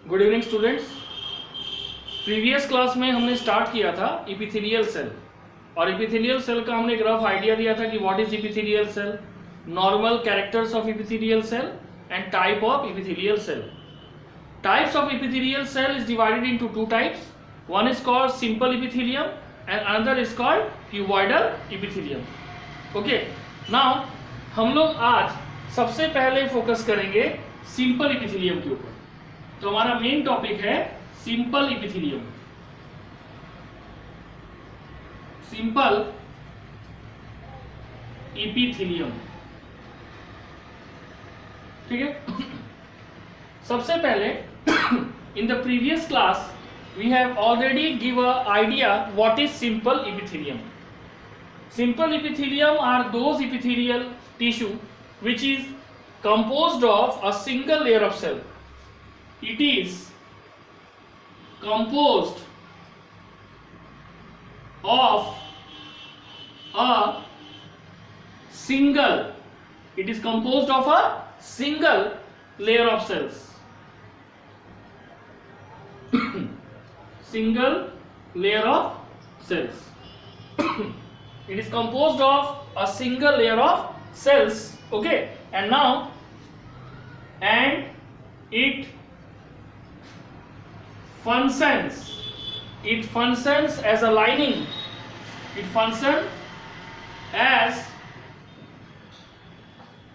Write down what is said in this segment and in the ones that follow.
Good evening students. Previous class में हमने start किया था इपिथेलियल सेल, और इपिथेलियल सेल का हमने एक रफ आइडिया दिया था कि what is epithelial cell, normal characters of epithelial cell and type of epithelial cell. Types of epithelial cell is divided into two types. One is called simple epithelium and another is called cuboidal epithelium. Okay. Now हम लोग आज सबसे पहले focus करेंगे simple epithelium के ऊपर. तो हमारा मेन टॉपिक है सिंपल इपिथेलियम. सिंपल इपिथेलियम, ठीक है. सबसे पहले in the previous class we have already given an idea what is simple epithelium. Simple epithelium are those epithelial tissue which is composed of a single layer of cell. It is composed of a single layer of cells. Single layer of cells. It is composed of a single layer of cells. Okay, and it functions as a lining. It functions as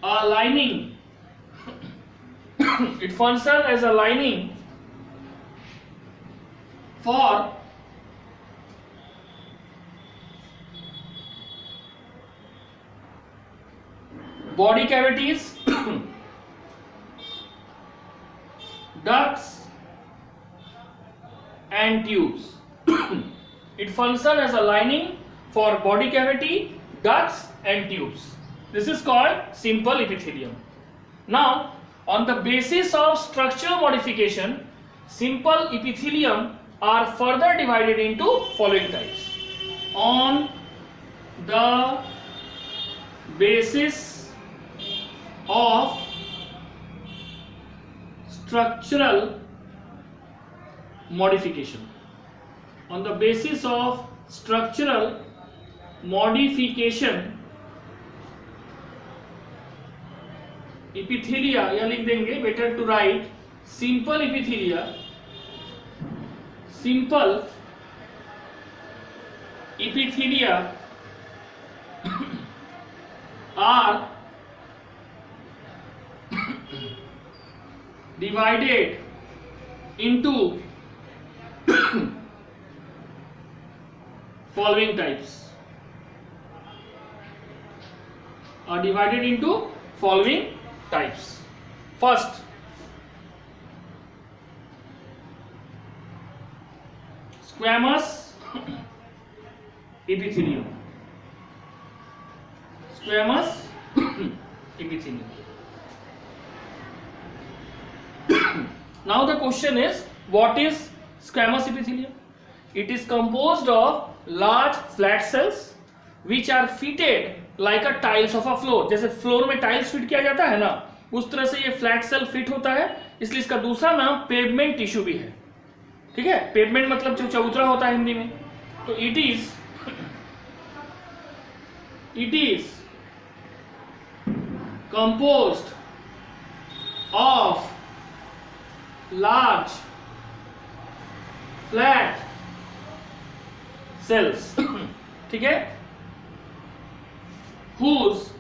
a lining. It functions as a lining for body cavities, ducts and tubes. It functions as a lining for body cavity, ducts and tubes. This is called simple epithelium. Now, on the basis of structural modification, simple epithelium are further divided into following types. On the basis of structural modification, epithelia, या लिख देंगे, better to write simple epithelia are divided into following types. First, squamous epithelium. Now the question is, what is squamous epithelium? It is composed of large flat cells which are fitted like a tiles of a floor. जैसे floor में tiles fit किया जाता है ना, उस तरह से ये फ्लैट सेल फिट होता है, इसलिए इसका दूसरा नाम पेवमेंट टिश्यू भी है. ठीक है, पेवमेंट मतलब जो चबूतरा होता है हिंदी में. तो it is composed of large flat cells, ठीक है, whose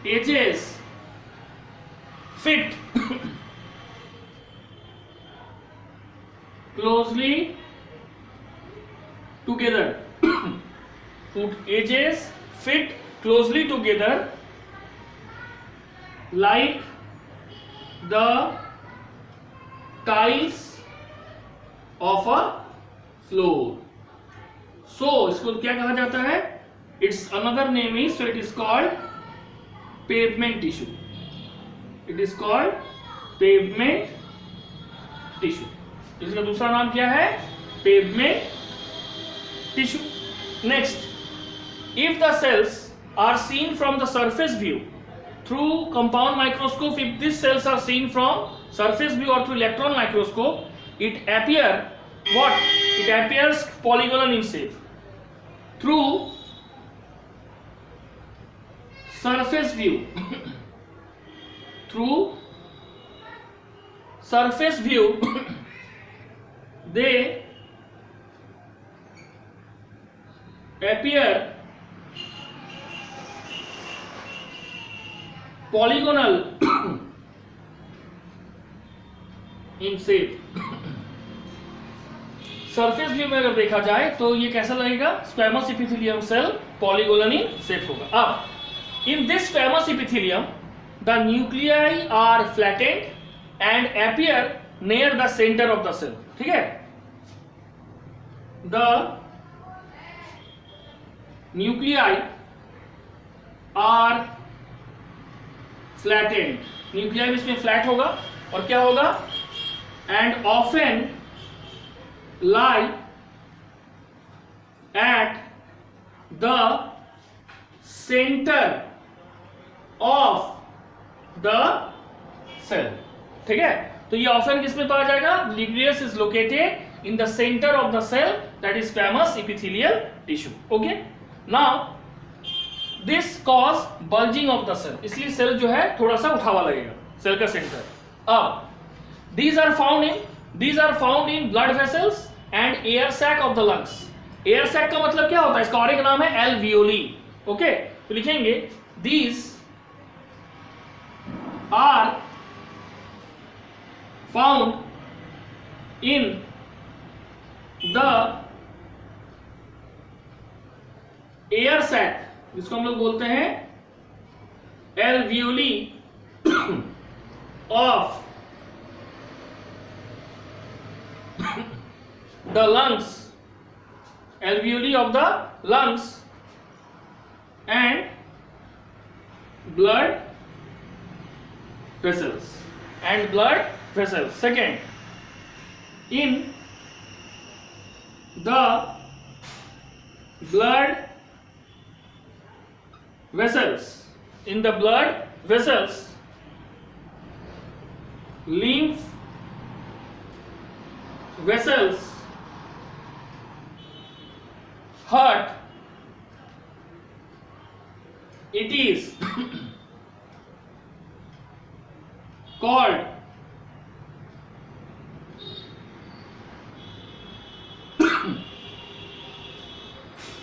edges fit closely together. Edges fit closely together like the tiles of a floor. So इसको क्या कहा जाता है? Its another name is, so it is called pavement tissue. It is called pavement tissue. इसका दूसरा नाम क्या है? Pavement tissue. Next, if the cells are seen from the surface view through compound microscope, if these cells are seen from surface view or through electron microscope, it appears polygonal in shape. Through surface view through surface view they appear polygonal in shape. Surface view में अगर देखा जाए तो ये कैसा लगेगा, squamous epithelium cell polygonal in shape होगा. अब in this squamous epithelium the nuclei are flattened and appear near the centre of the cell. ठीक है, the nuclei are flattened, nuclei इसमें फ्लैट होगा और क्या होगा, and often lie at the center of the cell. ठीक है, तो ये ऑफन किसमें पाया जाएगा, nucleus is located in the centre of the cell, that is squamous epithelial tissue. Okay, now this cause bulging of the cell, इसलिए cell जो है थोड़ा सा उठावा लगेगा सेल का सेंटर. अब these are found in blood vessels and air sac of the lungs. Air sac का मतलब क्या होता है, इसका और एक नाम है alveoli. ओके, तो लिखेंगे these are found in the air sac, जिसको हम लोग बोलते हैं alveoli of the lungs, alveoli of the lungs and blood vessels. Second, in the blood vessels, lymph vessels, heart, it is called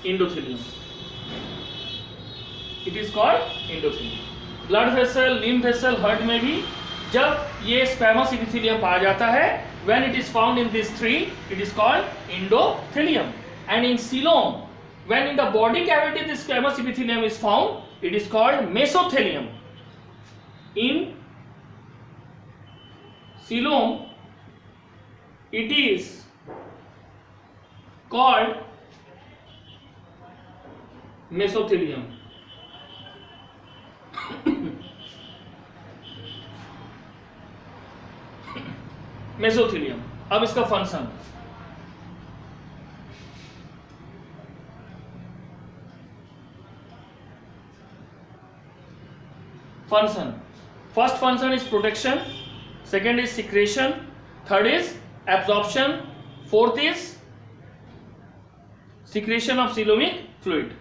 endothelium. Blood vessel, lymph vessel, heart में भी जब ये squamous epithelium पाया जाता है, when it is found in these three, it is called endothelium. And in coelom, when in the body cavity this squamous epithelium is found, it is called mesothelium. In coelom, it is called mesothelium. Mesothelium. अब इसका function, first function is protection, second is secretion, third is absorption, fourth is secretion of coelomic fluid.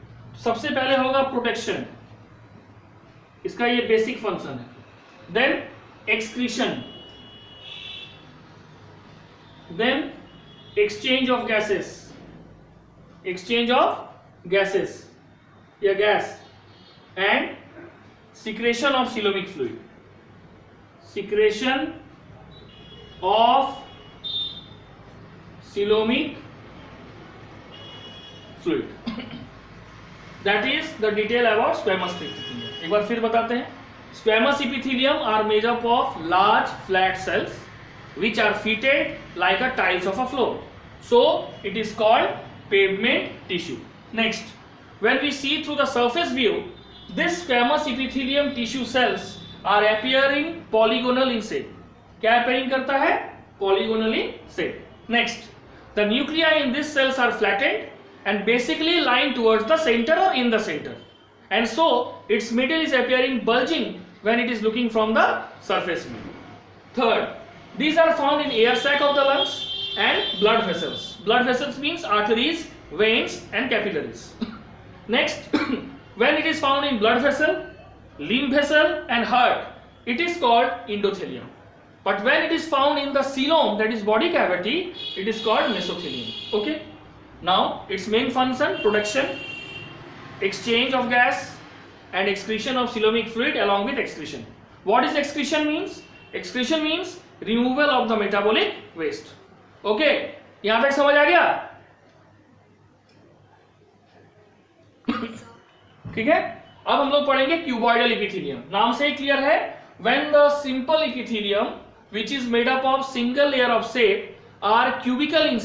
सबसे पहले होगा protection, इसका ये basic function है. Then excretion, then exchange of gases या gas, and secretion of coelomic fluid, that is the detail about squamous epithelium. एक बार फिर बताते हैं. Squamous epithelium are made up of large flat cells which are fitted like a tiles of a floor, so it is called pavement tissue. Next, when we see through the surface view, this squamous epithelium tissue cells are appearing polygonal in shape. क्या appearing करता है, polygonal in shape. Next, the nuclei in these cells are flattened and basically lying towards the center or in the center, and so its middle is appearing bulging when it is looking from the surface view. Third, these are found in air sac of the lungs and blood vessels. Blood vessels means arteries, veins and capillaries. Next, when it is found in blood vessel, lymph vessel and heart, it is called endothelium. But when it is found in the coelom, that is body cavity, it is called mesothelium. Okay. Now its main function: production, exchange of gas and excretion of coelomic fluid along with excretion. What is excretion means? Excretion means removal of the metabolic waste. Okay, यहां तक समझ आ गया? ठीक है, अब हम लोग पढ़ेंगे क्यूबॉइडल इपिथेलियम. नाम से ही क्लियर है, when the simple epithelium which is made up of single layer of shape are cubical in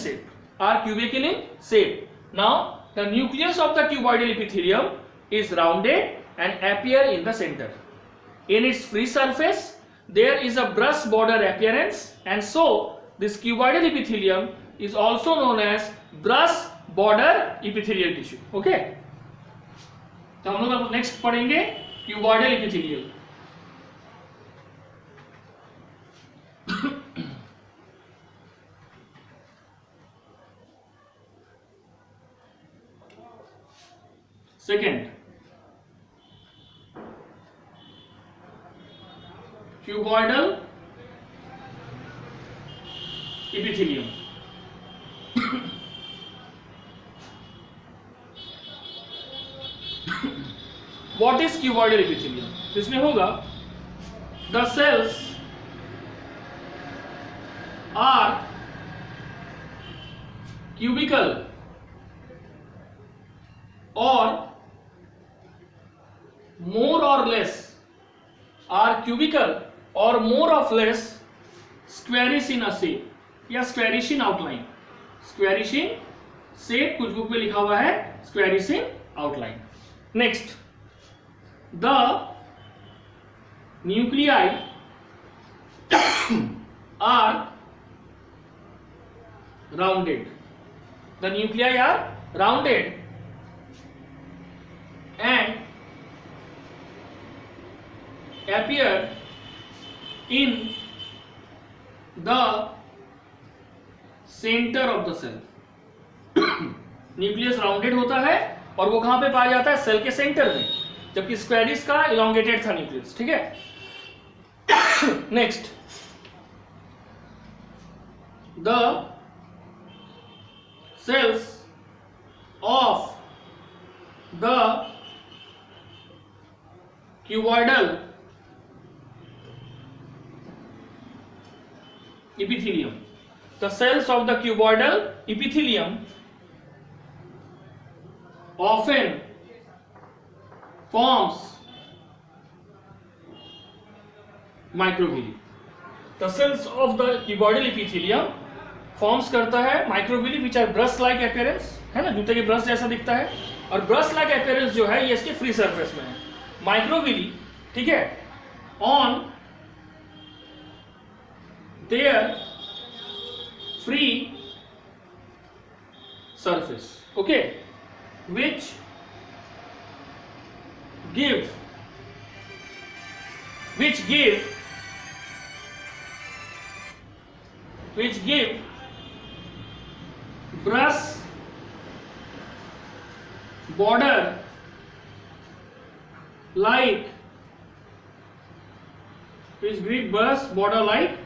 shape. Now the nucleus of the cuboidal epithelium is rounded and appear in the center. In its free surface there is a brush border appearance, and so this cuboidal epithelium is also known as brush border epithelial tissue. Okay, तो हम लोग अब next पढ़ेंगे cuboidal epithelium. Second, cuboidal epithelium. What is cuboidal epithelium? इसमें होगा the cells are cubical or more or less squarish in a shape या squarish in outline. Squarish in shape, कुछ book में लिखा हुआ है squarish in outline. Next, the nuclei are rounded. The nuclei are rounded and appear in the center of the cell. Nucleus rounded होता है और वो कहां पे पाया जाता है? सेल के सेंटर में, जबकि स्क्वेरिस का इलोंगेटेड था न्यूक्लियस. ठीक है. Next, the cells of the cuboidal epithelium. The cells of the cuboidal epithelium often forms microvilli. The cells of the cuboidal epithelium forms करता है microvilli which are brush like appearance, है ना, जूते के brush जैसा दिखता है. और ब्रश लाइक अपीयरेंस जो है ये इसके फ्री सरफेस में है. माइक्रोविली, ठीक है, on their free surface. Okay, which give brush border like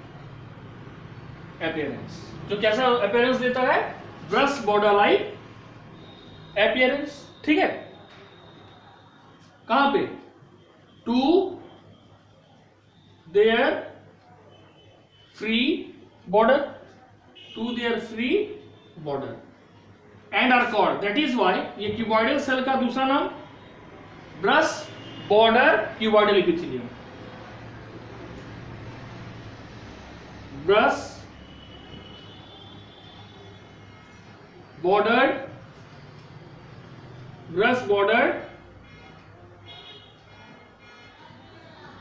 appearance. जो कैसा appearance देता है? brush border like appearance. ठीक है, कहां पे? to their free border and are called, that is why ये क्यूबॉइडल सेल का दूसरा नाम brush border cuboidal epithelium. Brush border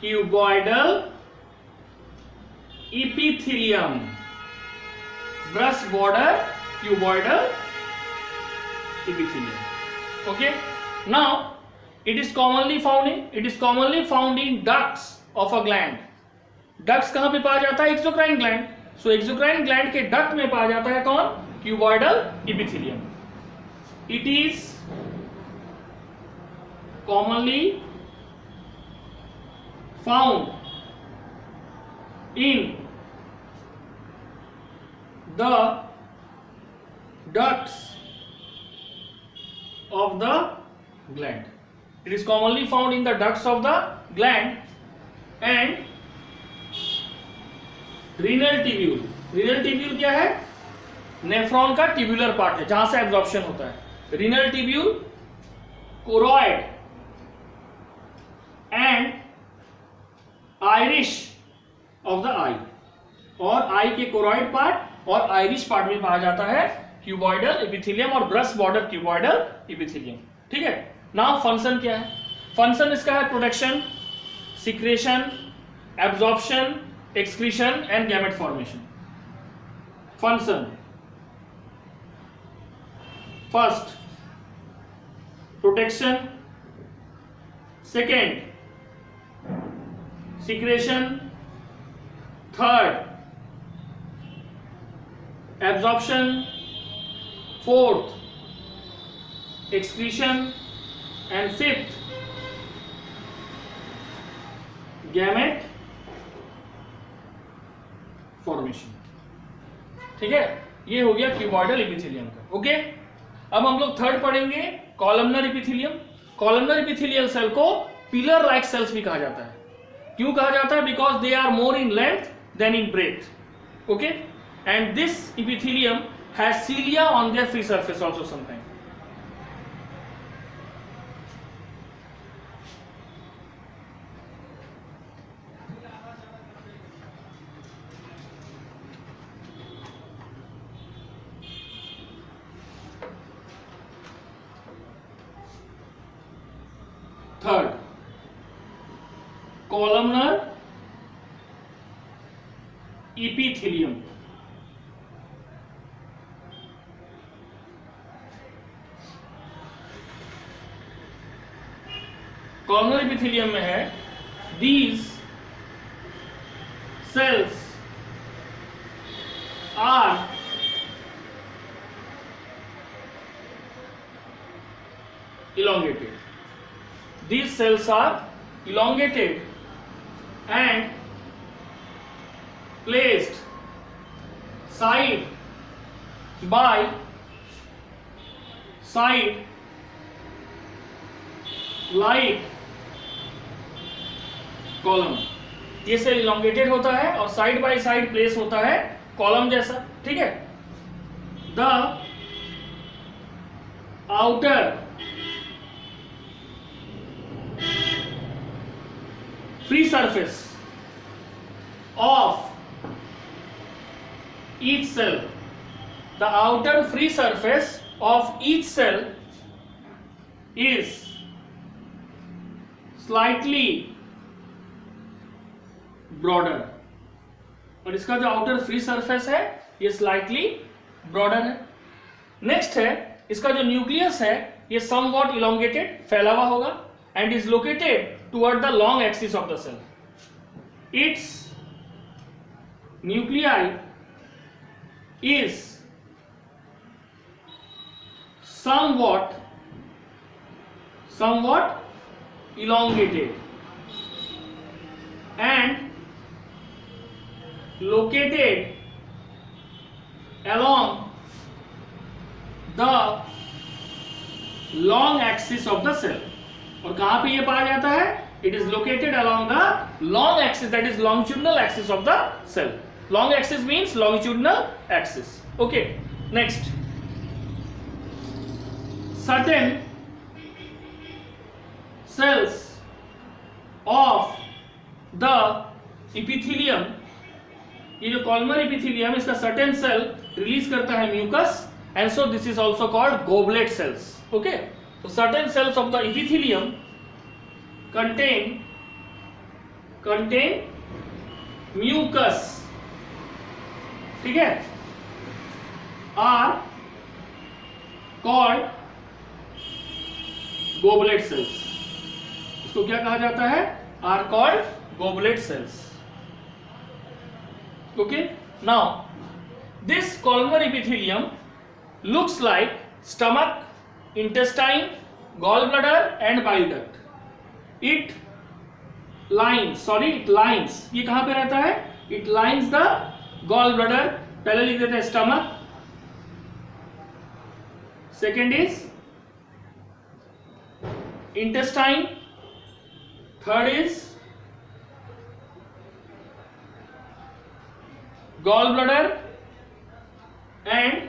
cuboidal epithelium. Brush border cuboidal epithelium. Okay, now It is commonly found in ducts of a gland. Ducts कहां पे पाया जाता है? Exocrine gland. So exocrine gland के duct में पाया जाता है कौन? Cuboidal epithelium. It is commonly found in the ducts of the gland. It is commonly found in the ducts of the gland and renal tubule. Renal tubule क्या है? Nephron का tubular part है जहां से एब्जॉर्प्शन होता है. renal tubule, choroid and iris of the eye. और आई के कोरॉइड पार्ट और आइरिश पार्ट में पाया जाता है क्यूबॉइडल एपिथेलियम और ब्रश बॉर्डर क्यूबॉइडल एपिथेलियम. ठीक है. नाउ फंक्शन क्या है? फंक्शन इसका है protection, secretion, absorption, excretion and gamete formation. Function first protection, second secretion, third absorption, fourth excretion and fifth gamete formation. ठीक है, ये हो गया क्यूबॉइडल एपिथेलियम का. ओके, अब हम लोग थर्ड पढ़ेंगे columnar epithelium. Columnar epithelial cell को पिलर लाइक सेल्स भी कहा जाता है. क्यों कहा जाता है? Because they are more in length than in breadth. Okay, and this epithelium has cilia on their free surface also sometime. Third, columnar epithelium. columnar epithelium में है these cells are elongated. These cells are elongated and placed side by side like column. ये cell elongated होता है और side by side place होता है column जैसा. ठीक है. The outer free surface of each cell, the outer free surface of each cell is slightly broader. और इसका जो आउटर फ्री सरफेस है ये स्लाइटली ब्रॉडर है. नेक्स्ट है इसका जो न्यूक्लियस है ये समवॉट इलोंगेटेड, फैला हुआ होगा and is located toward the long axis of the cell. Its nuclei is somewhat elongated and located along the long axis of the cell. और कहां पे ये पाया जाता है? It is located along the long axis, that is longitudinal axis of the cell. Long axis means longitudinal axis. Okay, next. Certain cells of the epithelium, ये जो columnar epithelium इसका certain cell release करता है mucus and so this is also called goblet cells. Okay, so certain cells of the epithelium contain mucus, ठीक है, are called goblet cells. उसको क्या कहा जाता है? Are called goblet cells. Okay, now this columnar epithelium looks like stomach, intestine, gallbladder and bile duct. It lines, ये कहां पे रहता है? It lines the gallbladder. पहले लिख देते हैं stomach, second is intestine, third is gallbladder and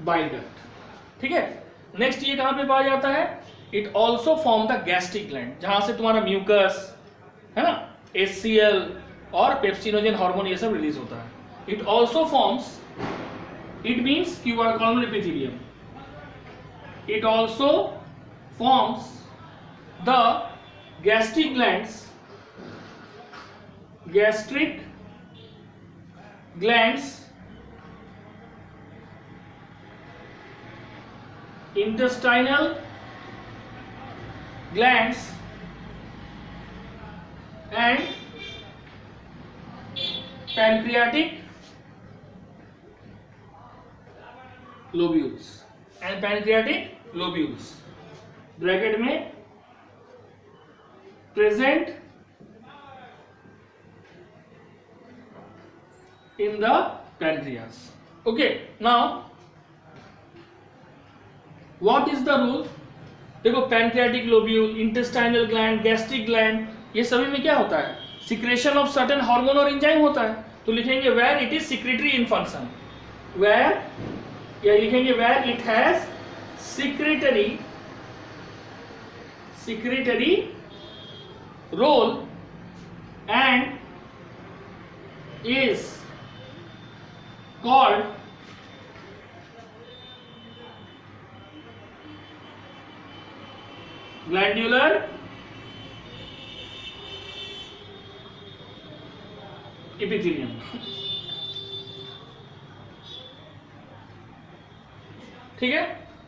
bile duct. ठीक है, नेक्स्ट ये कहां पे पाया जाता है? It also form the gastric gland, जहां से तुम्हारा म्यूकस है ना, HCl और पेप्सिनोजन हार्मोन ये सब रिलीज होता है. It also forms, it means cuboidal columnar epithelium. It also forms the gastric glands, gastric glands, intestinal glands and pancreatic lobules. Bracket में present in the pancreas. Okay, now what is the role? देखो, pancreatic lobule, intestinal gland, gastric gland, ये सभी में क्या होता है? Secretion of certain hormone और enzyme होता है. तो लिखेंगे where it is secretory in function, where, या लिखेंगे where it has secretory role and is called glandular epithelium. ठीक है,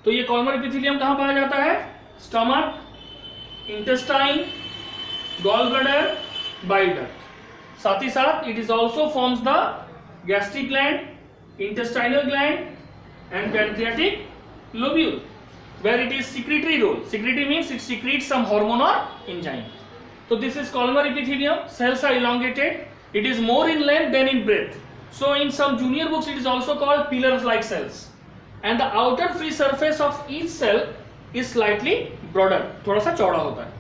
तो ये कॉलमर एपिथेलियम कहां पाया जाता है? Stomach, intestine, gall bladder, bile duct. साथ ही साथ it is also forms the gastric gland, intestinal gland and pancreatic lobule, where it is secretory role. Secretory means it secretes some hormone or enzyme. So this is columnar epithelium. Cells are elongated. It is more in length than in breadth. So in some junior books it is also called pillars-like cells. And the outer free surface of each cell is slightly broader. थोड़ा सा चौड़ा होता है.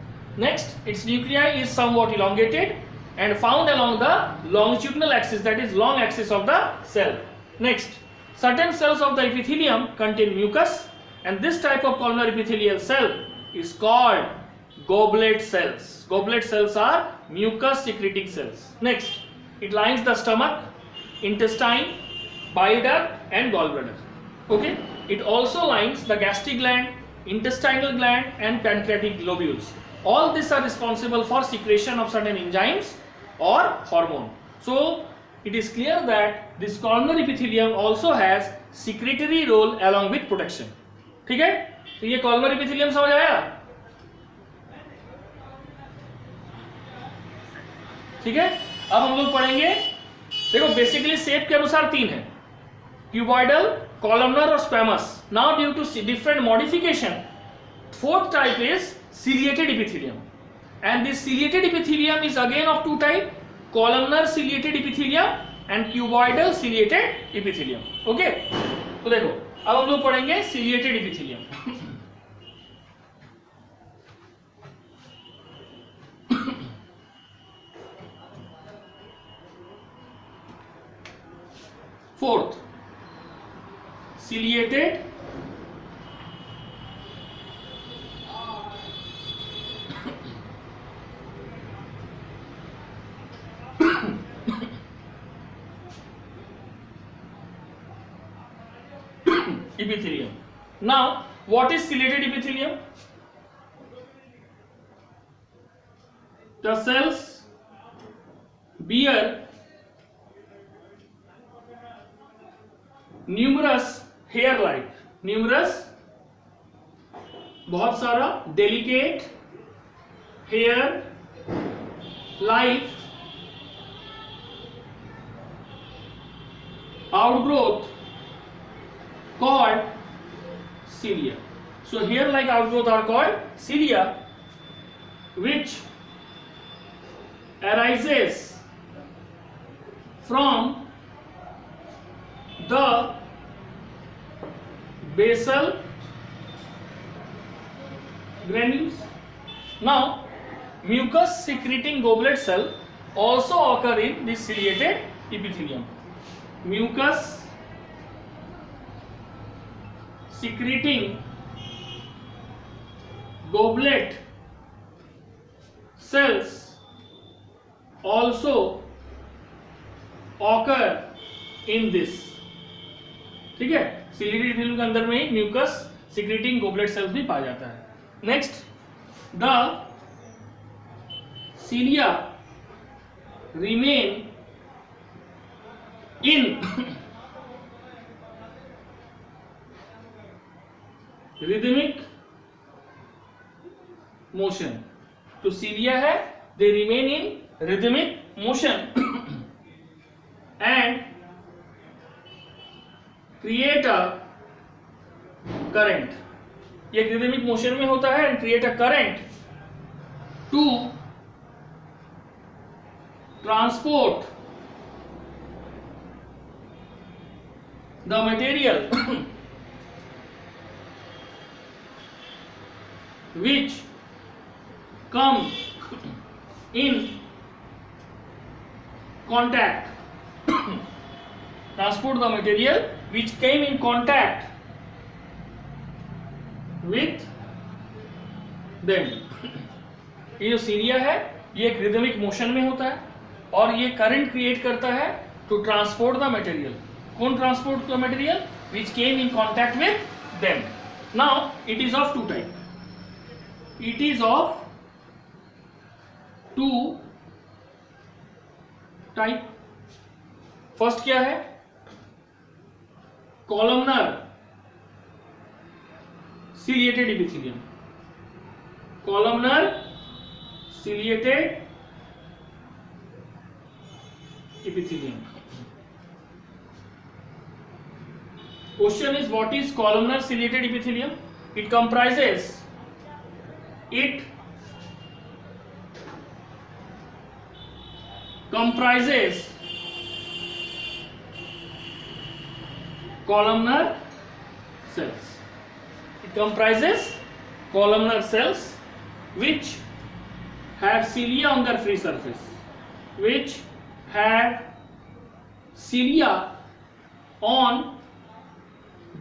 Next, its nuclei is somewhat elongated and found along the longitudinal axis, that is long axis of the cell. Next, certain cells of the epithelium contain mucus, and this type of columnar epithelial cell is called goblet cells. Goblet cells are mucus secreting cells. Next, it lines the stomach, intestine, bile duct and gallbladder. Okay, it also lines the gastric gland, intestinal gland and pancreatic lobules. All these are responsible for secretion of certain enzymes or hormone. So it is clear that this columnar epithelium also has secretory role along with protection. ठीक है, तो ये columnar epithelium समझ आया? ठीक है, अब हम लोग पढ़ेंगे. देखो, बेसिकली शेप के अनुसार तीन है, क्यूबॉइडल, कॉलमनर और squamous. Now due to different modification, fourth type is ciliated epithelium, and this ciliated epithelium is again of two type, columnar ciliated epithelium and cuboidal ciliated epithelium. Okay, तो देखो, अब हम लोग पढ़ेंगे ciliated epithelium. Fourth, ciliated epithelium. Now, what is ciliated epithelium? The cells bear numerous hair-like, बहुत सारा delicate hair like outgrowth called cilia. So hair like outgrowth are called cilia, which arises from the basal granules. Now mucus secreting goblet cell also occur in this ciliated epithelium. Mucus secreting goblet cells also occur in this. ठीक है, ciliary epithelium के अंदर में ही mucus secreting goblet sales भी पाया जाता है. Next, the cilia remain in rhythmic motion. तो cilia है, they remain in rhythmic motion and create a current. ये rhythmic motion में होता है and create a current to transport the material which come in contact transport the material which came in contact with them. ये जो Syria है ये एक rhythmic motion में होता है और ये करंट क्रिएट करता है टू ट्रांसपोर्ट द मटेरियल. कौन transport the material? Which came in contact with them. Now it is of two type. It is of two type. First क्या है? Columnar ciliated epithelium. Columnar ciliated epithelium. Question is, what is columnar ciliated epithelium? It comprises columnar cells. It comprises columnar cells which have cilia on their free surface. Which have cilia on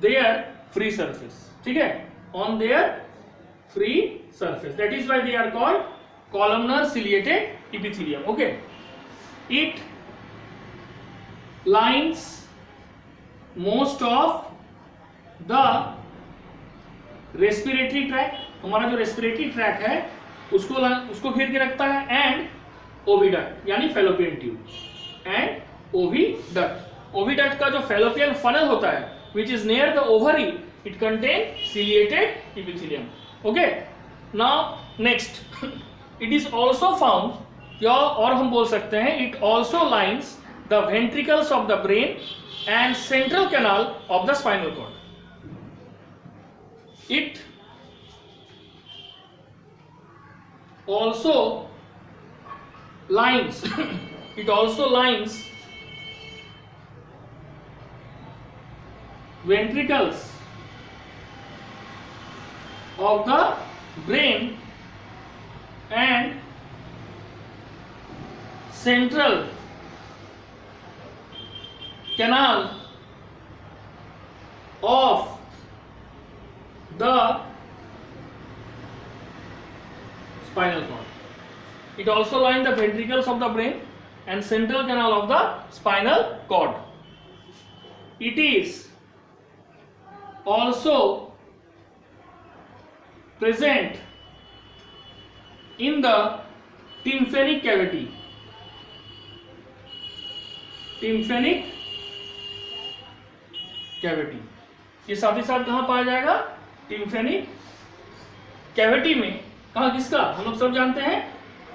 their free surface. ठीक है? On their free surface. That is why they are called columnar ciliated epithelium. Okay. It lines most of the respiratory tract. हमारा जो respiratory tract है उसको घेर के रखता है. एंड ओविडक्ट यानी fallopian tube. And oviduct. Oviduct का जो फेलोपियन फनल होता है which is near the ovary, it contain ciliated epithelium. Okay. Now next, it is also found, और हम बोल सकते हैं it also lines the ventricles of the brain and central canal of the spinal cord. It also lines ventricles of the brain and central canal of the spinal cord. It also lines the ventricles of the brain and central canal of the spinal cord. It is also present in the tympanic cavity. Tympanic cavity. ये साथ ही साथ कहां पाया जाएगा? टिम्फेनिक cavity में, कहाँ किसका, हम लोग सब जानते हैं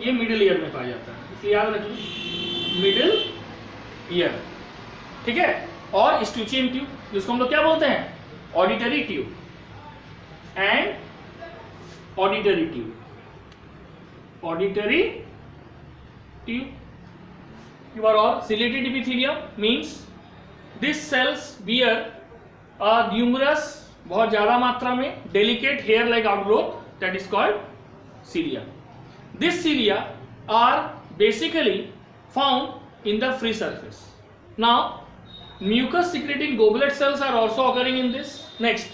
ये मिडिल ईयर में पाया जाता है, इसलिए याद रखिए मिडिल ईयर, ठीक है। और स्टूचियन ट्यूब जिसको हम लोग क्या बोलते हैं, auditory tube and auditory tube, auditory tube. और ciliated epithelium means this cells bear a numerous, बहुत ज्यादा मात्रा में delicate hair like outgrowth that is called cilia. This cilia are basically found in the free surface. Now mucus secreting goblet cells are also occurring in this. Next,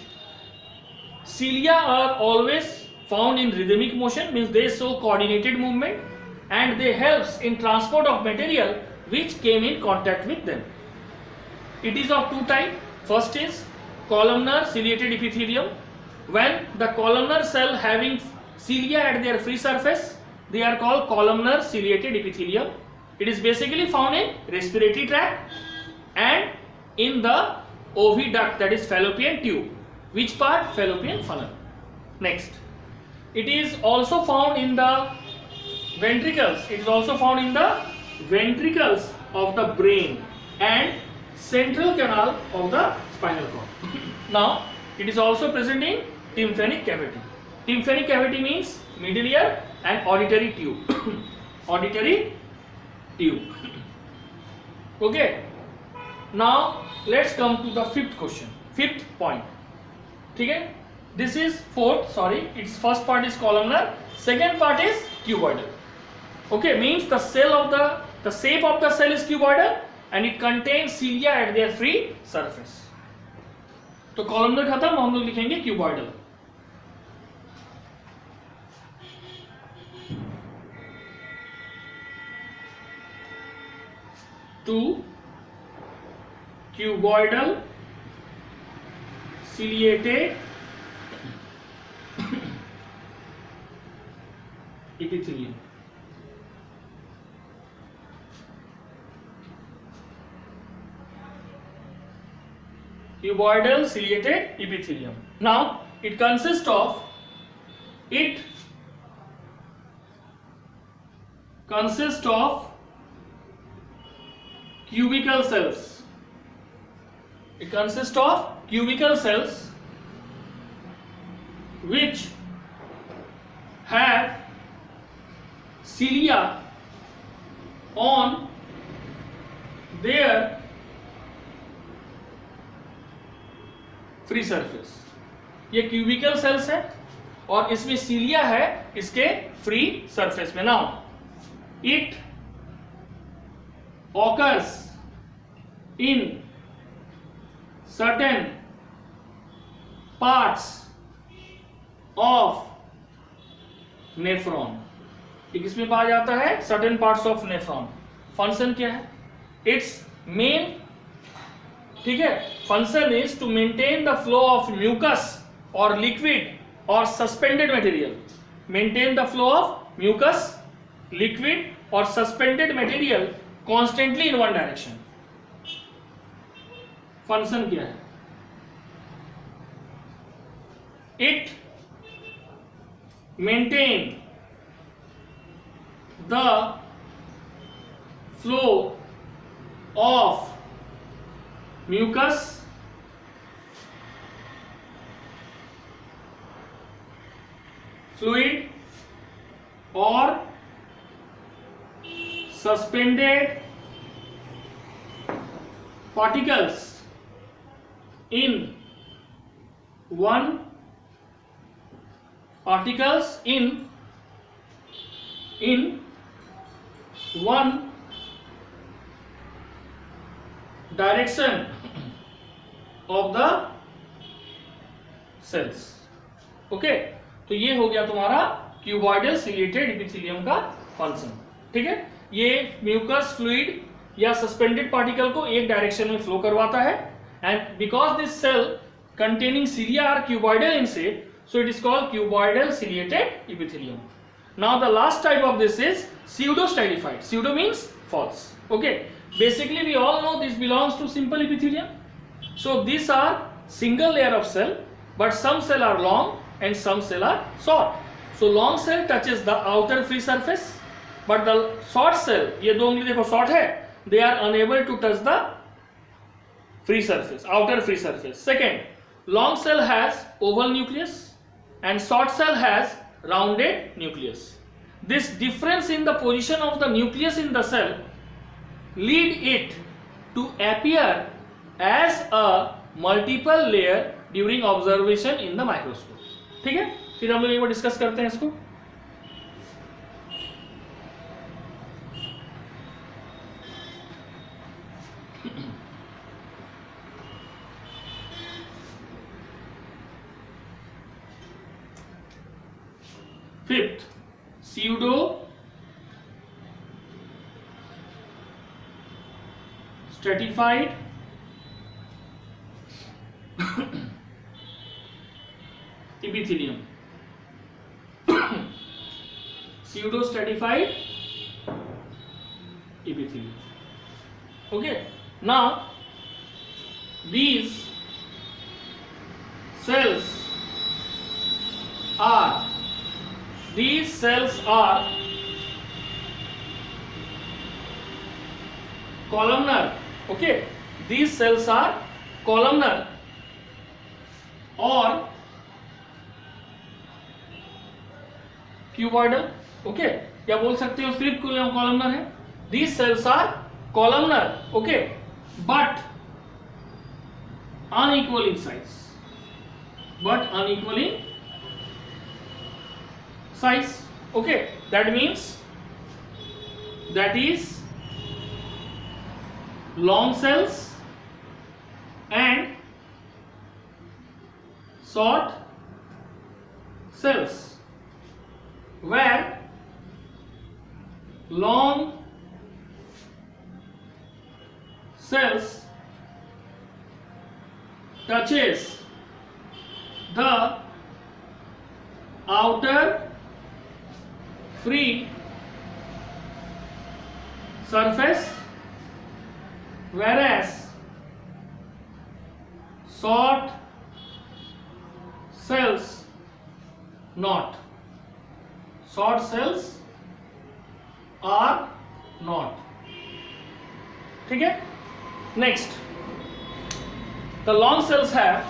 cilia are always found in rhythmic motion, means they show coordinated movement and they helps in transport of material which came in contact with them. It is of two types. First is columnar ciliated epithelium. When the columnar cell having cilia at their free surface, they are called columnar ciliated epithelium. It is basically found in respiratory tract and in the oviduct, that is fallopian tube. Which part? Fallopian funnel. Next, it is also found in the ventricles. It is also found in the ventricles of the brain and central canal of the spinal cord. Now it is also present in tympanic cavity. Tympanic cavity means middle ear and auditory tube. Auditory tube. Okay. Now let's come to the fifth question, fifth point. ठीक है, this is fourth, sorry, its first part is columnar, second part is cuboidal. Okay, means the shape of the cell is cuboidal and it contains cilia at their free surface. तो columnar खत्म, हम लोग लिखेंगे cuboidal. Two cuboidal ciliated epithelium. Cuboidal ciliated epithelium. Now it consists of cubical cells. It consists of cubical cells which have cilia on their free surface. ये cubical cells है और इसमें cilia है इसके फ्री सरफेस में. Now it occurs in certain parts of nephron. ये किसमें पाया जाता है? Certain parts of nephron. Function क्या है? इट्स मेन, ठीक है, function is to maintain the flow of mucus और लिक्विड और suspended material. Maintain the flow of mucus, liquid और suspended material constantly in one direction. Function क्या है? It maintain the flow of mucus, fluid or suspended particles in one direction of the cells. ओके, तो ये हो गया तुम्हारा cuboidal ciliated epithelium का फंक्शन. ठीक है, ये म्यूकस, फ्लूइड या सस्पेंडेड पार्टिकल को एक डायरेक्शन में फ्लो करवाता है. And because this cell containing cilia are cuboidal in shape, so it is called cuboidal ciliated epithelium. Now the last type of this is pseudostylified. Pseudo means false. Okay, basically we all know this belongs to simple epithelium. So these are single layer of cell, but some cell are long and some cell are short. So long cell touches the outer free surface, but the short cell, ये दो उंगली देखो short है, they are unable to touch the free surface, outer free surface. Second, long cell has oval nucleus and short cell has rounded nucleus. This difference in the position of the nucleus in the cell lead it to appear as a multiple layer during observation in the microscope. ठीक है, फिर हम लोग एक बार discuss करते हैं इसको. Fifth, pseudo stratified epithelium. Pseudo stratified epithelium. Okay, now these cells are columnar. Okay, these cells are columnar or cuboidal. Okay, क्या बोल सकते हो, सिर्फ columnar है. These cells are columnar, okay, but unequal in size. Okay, that means that is long cells and short cells, where long cells touches the outer free surface, whereas short cells not. Short cells are not. ठीक है. Next, the long cells have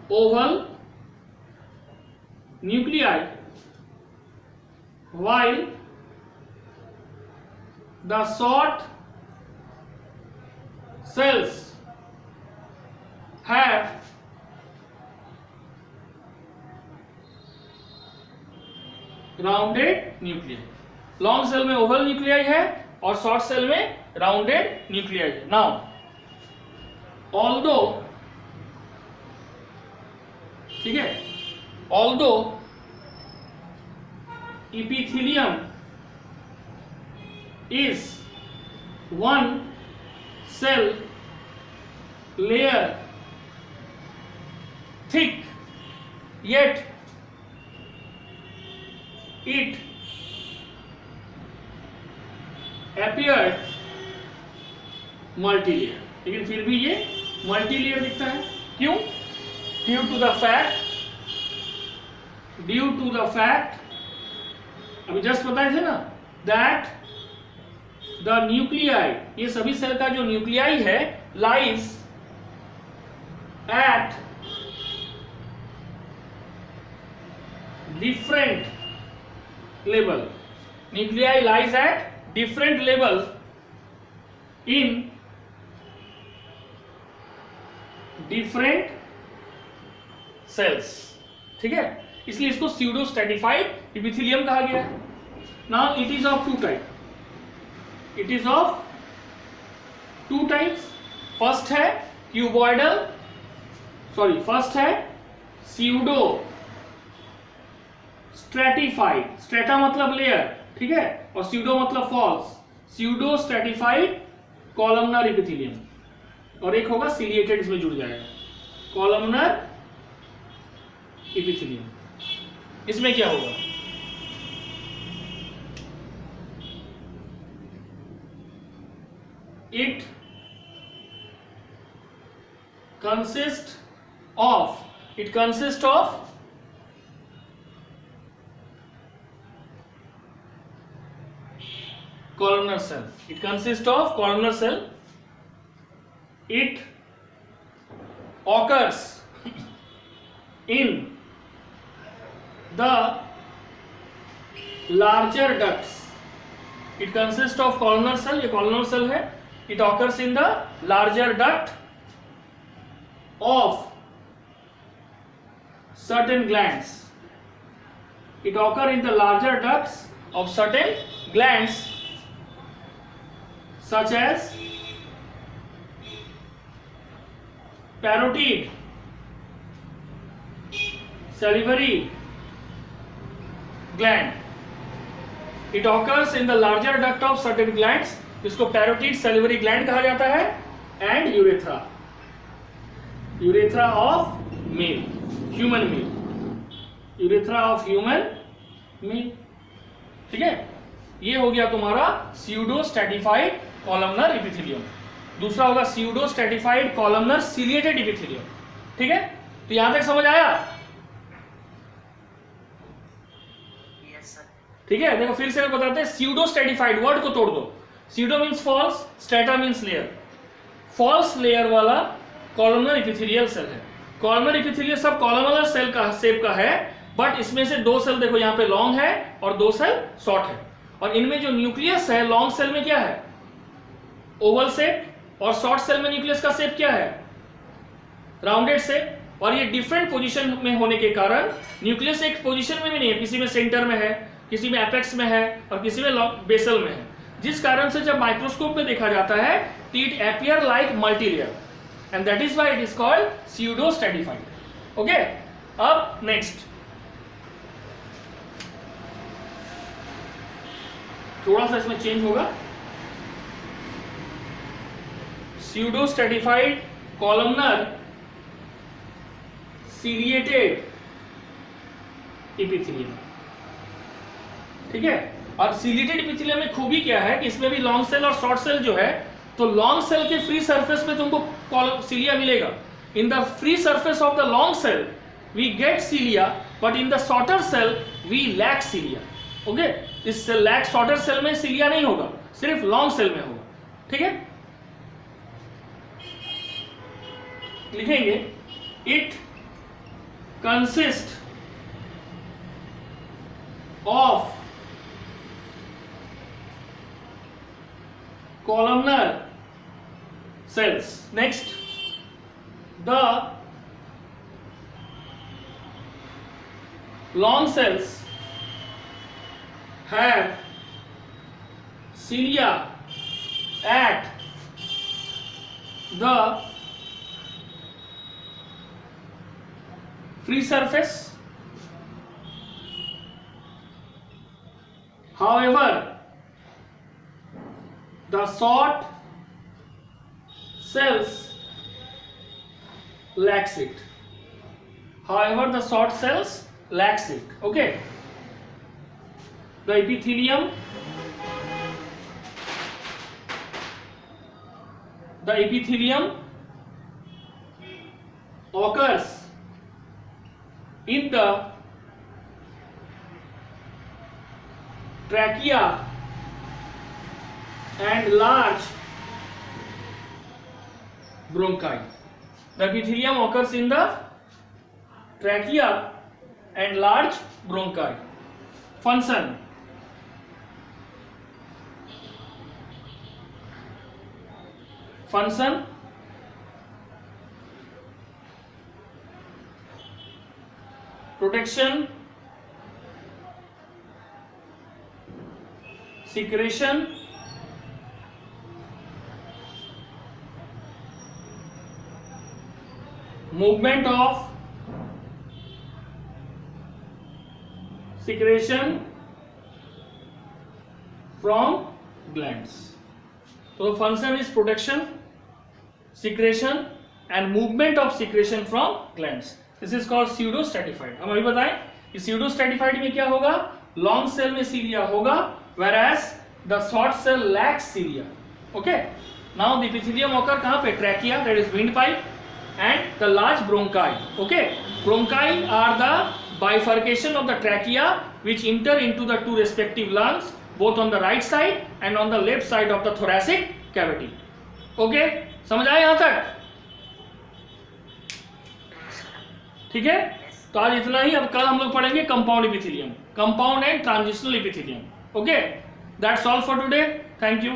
oval nuclei, while the short cells have rounded nuclei. Long cell में oval nuclei है और short cell में rounded nuclei है. Now although, ठीक है, although epithelium is one cell layer thick, yet it appeared multi-layer. लेकिन फिर भी ये multi-layer दिखता है. क्यों? Due to the fact अभी जस्ट बताए थे ना, that the nuclei, ये सभी सेल का जो न्यूक्लियाई है, lies at different level. Nuclei lies at different level in different cells. ठीक है, इसलिए इसको pseudo stratified epithelium कहा गया है. Now it is of two types. It is of two types. First है cuboidal, first है pseudo stratified. Strata मतलब लेयर, ठीक है, और pseudo मतलब false. Pseudo stratified columnar epithelium, और एक होगा ciliated, इसमें जुड़ जाएगा columnar epithelium. इसमें क्या होगा, it consists of columnar cell. It consists of columnar cell. It occurs in the larger ducts. It consists of columnar cell, ये columnar cell है. It occurs in the larger duct of certain glands. It occurs in the larger ducts of certain glands such as parotid, salivary gland. It occurs in the larger duct of certain glands, जिसको parotid salivary gland कहा जाता है, and urethra of male, human male, urethra of human male. ठीक है, ये हो गया तुम्हारा स्यूडो स्ट्रैटिफाइड कॉलमनर एपिथेलियम. दूसरा होगा pseudo stratified columnar ciliated epithelium. ठीक है, तो यहां तक समझ आया? ठीक है, देखो फिर से बताते हैं. स्यूडो स्ट्रैटिफाइड वर्ड को तोड़ दो. Pseudo means false, strata means layer. False layer वाला कॉलमनर एपिथेलियल सेल है. कॉलमनर एपिथेलियल सब कॉलमनर सेल का शेप का है, बट इसमें से दो सेल देखो यहाँ पे लॉन्ग है और दो सेल शॉर्ट है. और इनमें जो न्यूक्लियस है, लॉन्ग सेल में क्या है? ओवल शेप, और शॉर्ट सेल में न्यूक्लियस का शेप क्या है? Rounded shape. और ये डिफरेंट पोजीशन में होने के कारण न्यूक्लियस एक पोजीशन में भी नहीं है. किसी में सेंटर में है, किसी में एपेक्स में है, और किसी में बेसल में है. जिस कारण से जब माइक्रोस्कोप में देखा जाता है, it appear like multilayer, and that is why it is called pseudo stratified. Okay, अब नेक्स्ट थोड़ा सा इसमें चेंज होगा. Pseudo stratified columnar ciliated epithelium. ठीक है, और सिलिएटेड एपिथेलियम में खूबी क्या है कि इसमें भी लॉन्ग सेल और शॉर्ट सेल जो है, तो लॉन्ग सेल के फ्री सरफेस में तुमको सिलिया मिलेगा. In the free surface of the long cell we get cilia, but in the shorter cell we lack cilia. Okay, इस शॉर्टर सेल में सिलिया नहीं होगा, सिर्फ लॉन्ग सेल में होगा. ठीक है, लिखेंगे it consist of columnar cells. Next, the long cells have cilia at the free surface. However, the short cells lacks it. However, the short cells lacks it. Okay. The epithelium occurs in the trachea and large bronchi. The epithelium occurs in the trachea and large bronchi. Function. Protection, secretion, movement of secretion from glands. So the function is protection, secretion and movement of secretion from glands. This is called pseudo stratified. हम अभी बताएं कि pseudo stratified में क्या होगा? Long cell में cilia होगा, whereas the short cell lacks cilia. Okay? Now the epithelium occur कहाँ पे? Trachea, that is windpipe, and the large bronchi. Okay, bronchi are the bifurcation of the trachea which enter into the two respective lungs, both on the right side and on the left side of the thoracic cavity. Okay, समझ आए यहाँ तक? ठीक है, तो आज इतना ही। अब कल हम लोग पढ़ेंगे compound epithelium, compound and transitional epithelium. Okay, that's all for today, thank you.